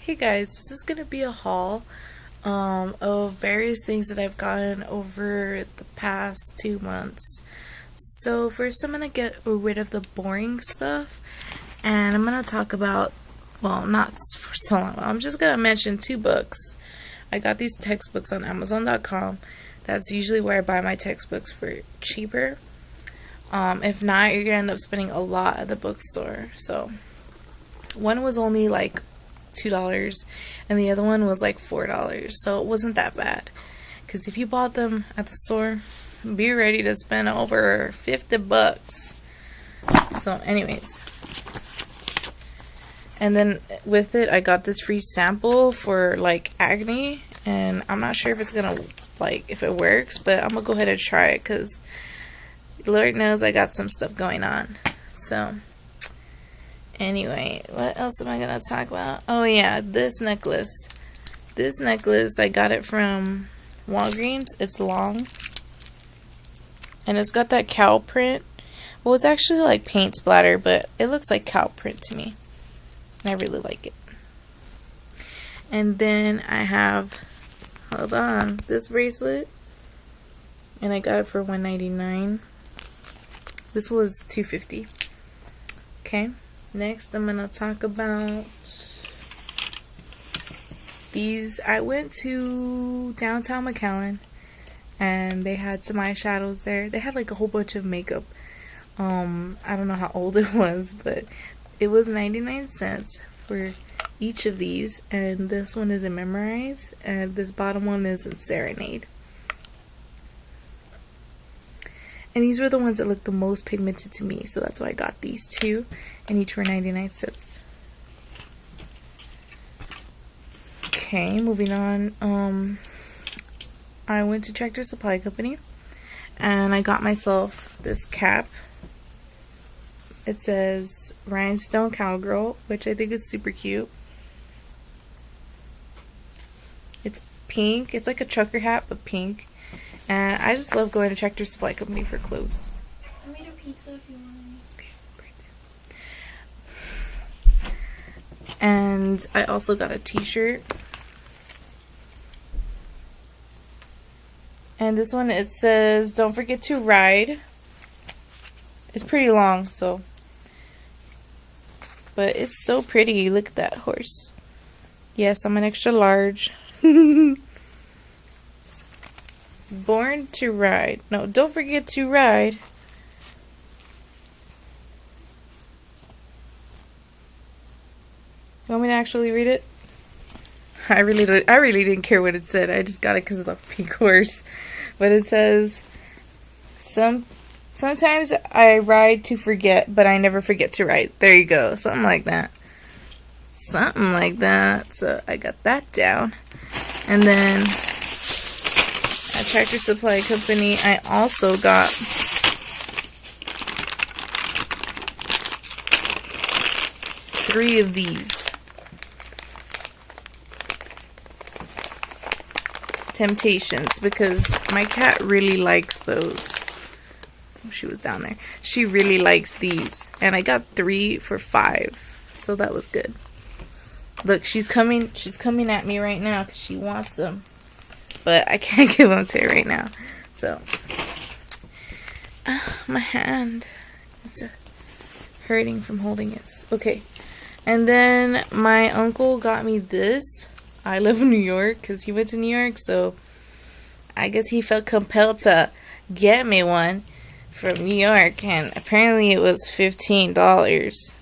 Hey guys, this is gonna be a haul of various things that I've gotten over the past 2 months. So first I'm gonna get rid of the boring stuff and I'm gonna talk about, well, not for so long, I'm just gonna mention 2 books. I got these textbooks on Amazon.com. That's usually where I buy my textbooks for cheaper. If not, you're gonna end up spending a lot at the bookstore. So one was only like $2 and the other one was like $4, so it wasn't that bad. Because if you bought them at the store, be ready to spend over 50 bucks. So anyways, and then with it I got this free sample for like acne, and I'm not sure if it's gonna, like, if it works, but I'm gonna go ahead and try it because Lord knows I got some stuff going on. So anyway, what else am I gonna talk about? Oh yeah, this necklace. This necklace, I got it from Walgreens. It's long. And it's got that cow print. Well, it's actually like paint splatter, but it looks like cow print to me. And I really like it. And then I have, hold on, this bracelet. And I got it for $1.99. This was $2.50. Okay. Next, I'm gonna talk about these. I went to downtown McAllen and they had some eyeshadows there. They had like a whole bunch of makeup. I don't know how old it was, but it was 99 cents for each of these. And this one is in Memorize, and this bottom one is in Serenade. And these were the ones that looked the most pigmented to me, so that's why I got these two, and each were 99 cents. Okay, moving on. I went to Tractor Supply Company, and I got myself this cap. It says Rhinestone Cowgirl, which I think is super cute. It's pink. It's like a trucker hat, but pink. And I just love going to Tractor Supply Company for clothes. I made a pizza if you want any. Okay, and I also got a t-shirt. And this one, it says, "Don't forget to ride." It's pretty long, so. But it's so pretty. Look at that horse. Yes, I'm an extra large. Born to ride. No, don't forget to ride. You want me to actually read it? I really didn't care what it said. I just got it because of the pink horse. But it says, sometimes I ride to forget, but I never forget to ride. There you go. Something like that. Something like that. So I got that down. And then at Tractor Supply Company, I also got three of these. Temptations, because my cat really likes those. Oh, she was down there. She really likes these. And I got 3 for $5. So that was good. Look, she's coming at me right now because she wants them. But I can't give them to her right now. So, my hand, it's hurting from holding it. Okay. And then my uncle got me this. I live in New York because he went to New York. So, I guess he felt compelled to get me one from New York. And apparently it was $15.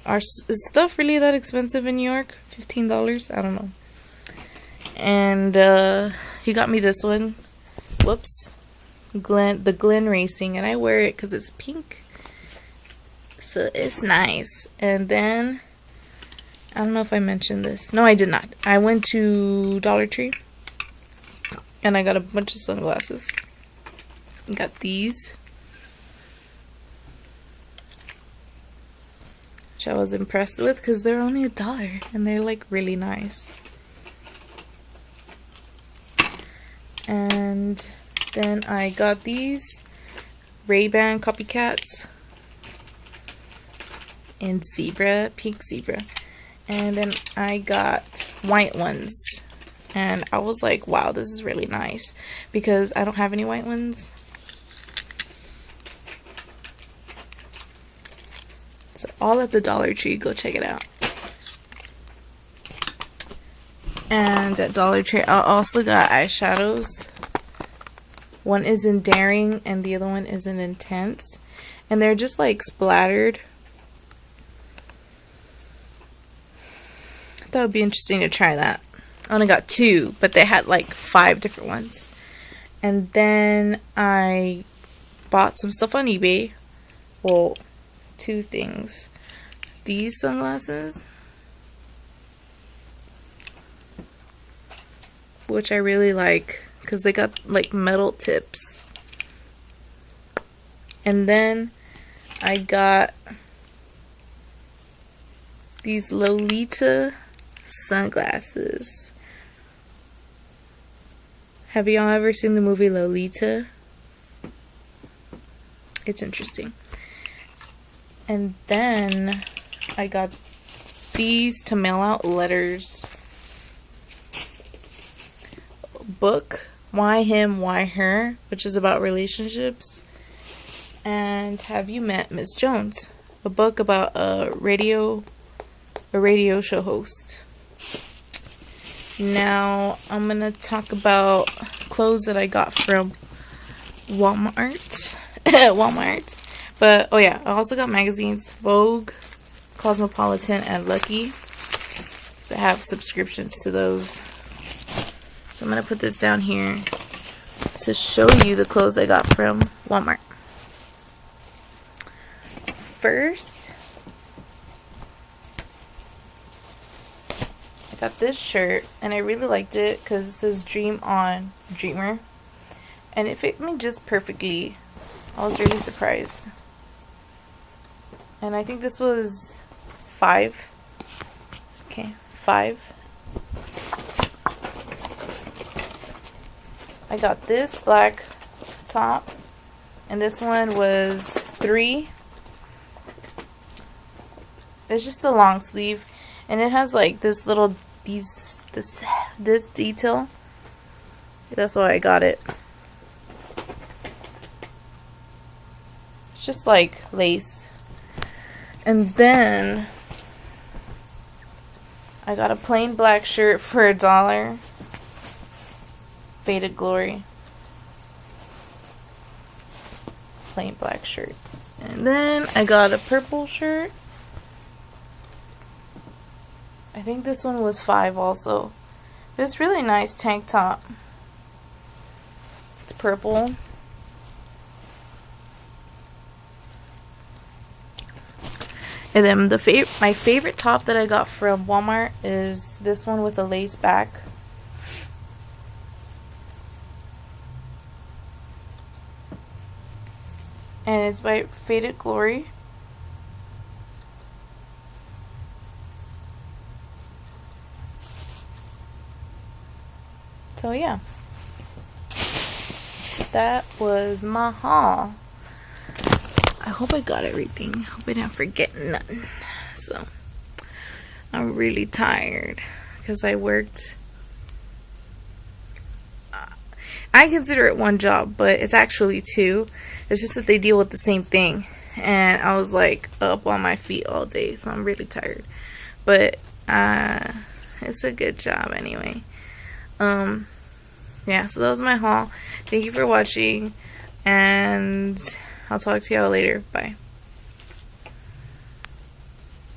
Is stuff really that expensive in New York? $15? I don't know. And he got me this one. Whoops. The Glen Racing, and I wear it because it's pink. So it's nice. And then I don't know if I mentioned this. No, I did not. I went to Dollar Tree and I got a bunch of sunglasses. Got these, which I was impressed with because they're only $1 and they're like really nice. And then I got these Ray-Ban copycats in zebra, pink zebra. And then I got white ones. And I was like, wow, this is really nice. Because I don't have any white ones. So all at the Dollar Tree. Go check it out. And at Dollar Tree, I also got eyeshadows. One is in Daring and the other one is in Intense. And they're just like splattered. I thought it would be interesting to try that. I only got 2, but they had like 5 different ones. And then I bought some stuff on eBay. Well, 2 things. These sunglasses, which I really like because they got like metal tips. And then I got these Lolita sunglasses. Have y'all ever seen the movie Lolita? It's interesting. And then I got these to mail out letters. Book, Why Him, Why Her, which is about relationships. And Have You Met Miss Jones? A book about a radio show host. Now I'm gonna talk about clothes that I got from Walmart. Walmart. But oh yeah, I also got magazines, Vogue, Cosmopolitan, and Lucky. So I have subscriptions to those. So I'm gonna put this down here to show you the clothes I got from Walmart. First, I got this shirt, and I really liked it because it says Dream On Dreamer, and it fit me just perfectly. I was really surprised. And I think this was $5. Okay, $5. I got this black top, and this one was $3. It's just a long sleeve, and it has like this little this detail. That's why I got it. It's just like lace. And then I got a plain black shirt for $1. Faded Glory. Plain black shirt. And then I got a purple shirt. I think this one was $5 also. But it's really nice tank top. It's purple. And then my favorite top that I got from Walmart is this one with a lace back. And it's by Faded Glory. So yeah, that was my haul. I hope I got everything. Hope I didn't forget nothing. So I'm really tired because I worked. I consider it one job, but it's actually 2. It's just that they deal with the same thing, and I was like up on my feet all day, so I'm really tired. But it's a good job anyway. Yeah, so that was my haul. Thank you for watching, and I'll talk to y'all later. Bye.